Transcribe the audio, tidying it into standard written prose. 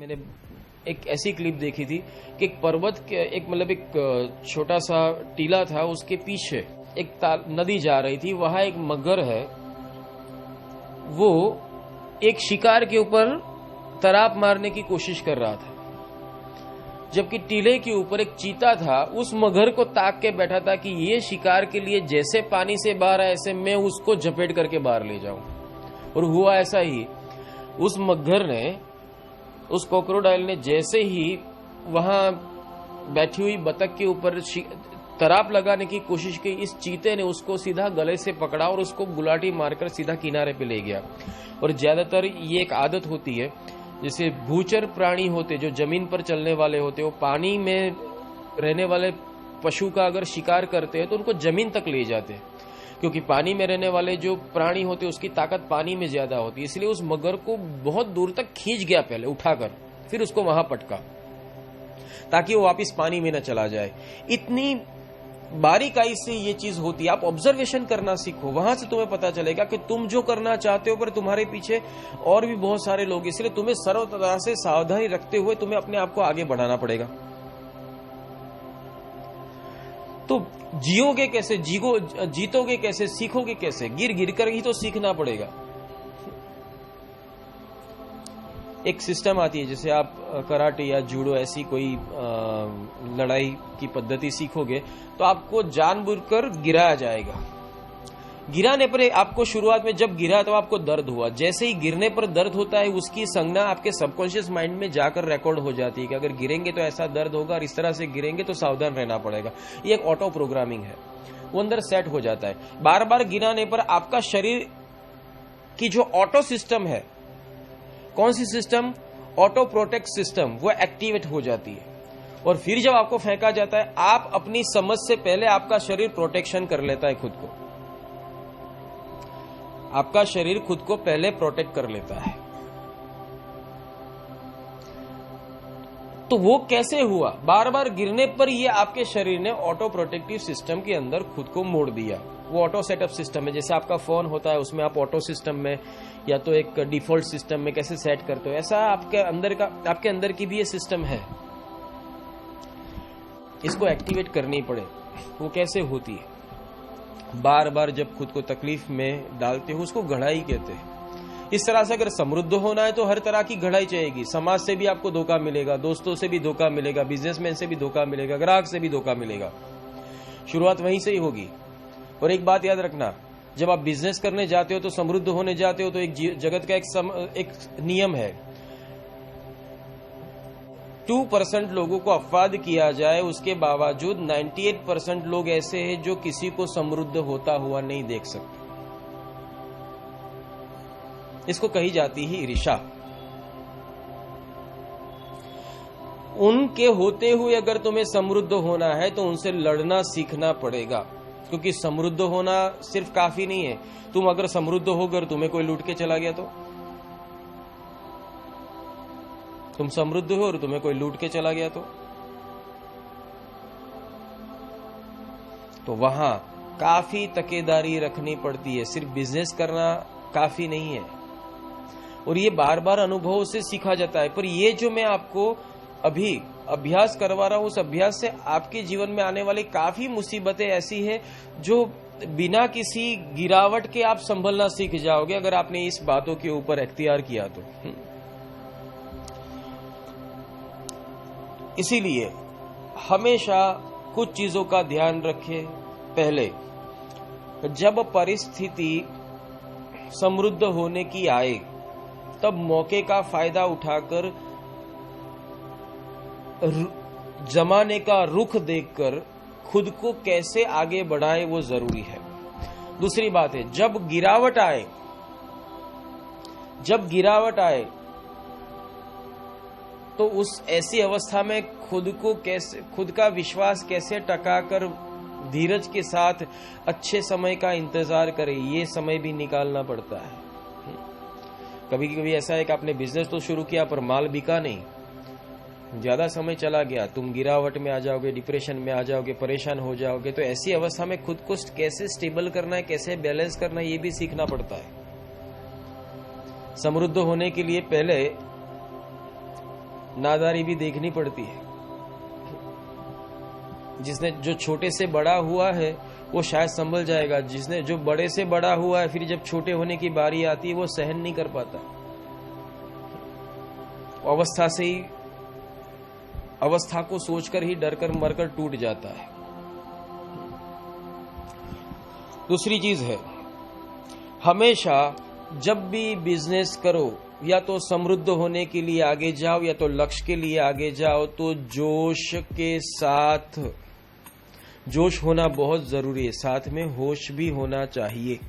मैंने एक ऐसी क्लिप देखी थी कि एक पर्वत के एक छोटा सा टीला था, उसके पीछे एक नदी जा रही थी। वहां एक मगर है, वो एक शिकार के ऊपर तराप मारने की कोशिश कर रहा था, जबकि टीले के ऊपर एक चीता था। उस मगर को ताक के बैठा था कि ये शिकार के लिए जैसे पानी से बाहर आए, ऐसे मैं उसको झपेट करके बाहर ले जाऊं। और हुआ ऐसा ही। उस मगर ने, उस क्रोकोडाइल ने जैसे ही वहां बैठी हुई बतख के ऊपर तराप लगाने की कोशिश की, इस चीते ने उसको सीधा गले से पकड़ा और उसको गुलाटी मारकर सीधा किनारे पे ले गया। और ज्यादातर ये एक आदत होती है, जैसे भूचर प्राणी होते, जो जमीन पर चलने वाले होते, वो पानी में रहने वाले पशु का अगर शिकार करते हैं तो उनको जमीन तक ले जाते हैं, क्योंकि पानी में रहने वाले जो प्राणी होते हैं उसकी ताकत पानी में ज्यादा होती है। इसलिए उस मगर को बहुत दूर तक खींच गया पहले उठाकर, फिर उसको वहां पटका ताकि वो वापस पानी में न चला जाए। इतनी बारीकाई से ये चीज होती है। आप ऑब्जर्वेशन करना सीखो, वहां से तुम्हें पता चलेगा कि तुम जो करना चाहते हो पर तुम्हारे पीछे और भी बहुत सारे लोग, इसलिए तुम्हें सर्व तरह से सावधानी रखते हुए तुम्हें अपने आप को आगे बढ़ाना पड़ेगा। तो जियोगे कैसे, जीतोगे कैसे, सीखोगे कैसे? गिर गिर कर ही तो सीखना पड़ेगा। एक सिस्टम आती है, जैसे आप कराटे या जूडो ऐसी कोई लड़ाई की पद्धति सीखोगे तो आपको जानबूझकर गिराया जाएगा। गिराने पर आपको शुरुआत में जब गिरा तो आपको दर्द हुआ, जैसे ही गिरने पर दर्द होता है उसकी संज्ञा आपके सबकॉन्शियस माइंड में जाकर रिकॉर्ड हो जाती है कि अगर गिरेंगे तो ऐसा दर्द होगा और इस तरह से गिरेंगे तो सावधान रहना पड़ेगा। ये एक ऑटो प्रोग्रामिंग है, वो अंदर सेट हो जाता है। बार बार गिराने पर आपका शरीर की जो ऑटो सिस्टम है, कौन सी सिस्टम? ऑटो प्रोटेक्ट सिस्टम, वो एक्टिवेट हो जाती है। और फिर जब आपको फेंका जाता है, आप अपनी समझ से पहले आपका शरीर प्रोटेक्शन कर लेता है खुद को। आपका शरीर खुद को पहले प्रोटेक्ट कर लेता है। तो वो कैसे हुआ? बार बार गिरने पर ये आपके शरीर ने ऑटो प्रोटेक्टिव सिस्टम के अंदर खुद को मोड़ दिया। वो ऑटो सेटअप सिस्टम है, जैसे आपका फोन होता है उसमें आप ऑटो सिस्टम में या तो एक डिफॉल्ट सिस्टम में कैसे सेट करते हो, ऐसा आपके अंदर की भी ये सिस्टम है। इसको एक्टिवेट करनी पड़े। वो कैसे होती है? बार बार जब खुद को तकलीफ में डालते हो, उसको गढ़ाई कहते हैं। इस तरह से अगर समृद्ध होना है तो हर तरह की गढ़ाई चाहिएगी। समाज से भी आपको धोखा मिलेगा, दोस्तों से भी धोखा मिलेगा, बिजनेसमैन से भी धोखा मिलेगा, ग्राहक से भी धोखा मिलेगा। शुरुआत वहीं से ही होगी। और एक बात याद रखना, जब आप बिजनेस करने जाते हो तो समृद्ध होने जाते हो तो एक जगत का एक नियम है, 2% लोगों को अपवाद किया जाए, उसके बावजूद 98% लोग ऐसे हैं जो किसी को समृद्ध होता हुआ नहीं देख सकते। इसको कही जाती है ईर्ष्या। उनके होते हुए अगर तुम्हें समृद्ध होना है तो उनसे लड़ना सीखना पड़ेगा, क्योंकि समृद्ध होना सिर्फ काफी नहीं है। तुम अगर समृद्ध होकर तुम्हें कोई लूट के चला गया तो, तुम समृद्ध हो और तुम्हें कोई लूट के चला गया तो वहां काफी तकेदारी रखनी पड़ती है। सिर्फ बिजनेस करना काफी नहीं है, और ये बार बार अनुभव से सीखा जाता है। पर ये जो मैं आपको अभी अभ्यास करवा रहा हूं, उस अभ्यास से आपके जीवन में आने वाली काफी मुसीबतें ऐसी है जो बिना किसी गिरावट के आप संभलना सीख जाओगे, अगर आपने इस बातों के ऊपर इख्तियार किया तो। इसीलिए हमेशा कुछ चीजों का ध्यान रखें। पहले, जब परिस्थिति समृद्ध होने की आए तब मौके का फायदा उठाकर जमाने का रुख देखकर खुद को कैसे आगे बढ़ाए वो जरूरी है। दूसरी बात है, जब गिरावट आए तो उस ऐसी अवस्था में खुद का विश्वास कैसे टकाकर धीरज के साथ अच्छे समय का इंतजार करें, ये समय भी निकालना पड़ता है। कभी कभी ऐसा है कि आपने बिजनेस तो शुरू किया पर माल बिका नहीं, ज्यादा समय चला गया, तुम गिरावट में आ जाओगे, डिप्रेशन में आ जाओगे, परेशान हो जाओगे। तो ऐसी अवस्था में खुद को कैसे स्टेबल करना है, कैसे बैलेंस करना है, ये भी सीखना पड़ता है। समृद्ध होने के लिए पहले नादारी भी देखनी पड़ती है। जिसने जो छोटे से बड़ा हुआ है वो शायद संभल जाएगा, जिसने जो बड़े से बड़ा हुआ है फिर जब छोटे होने की बारी आती है वो सहन नहीं कर पाता, अवस्था से ही अवस्था को सोचकर ही डरकर मरकर टूट जाता है। दूसरी चीज है, हमेशा जब भी बिजनेस करो या तो समृद्ध होने के लिए आगे जाओ या तो लक्ष्य के लिए आगे जाओ तो जोश के साथ, जोश होना बहुत जरूरी है, साथ में होश भी होना चाहिए।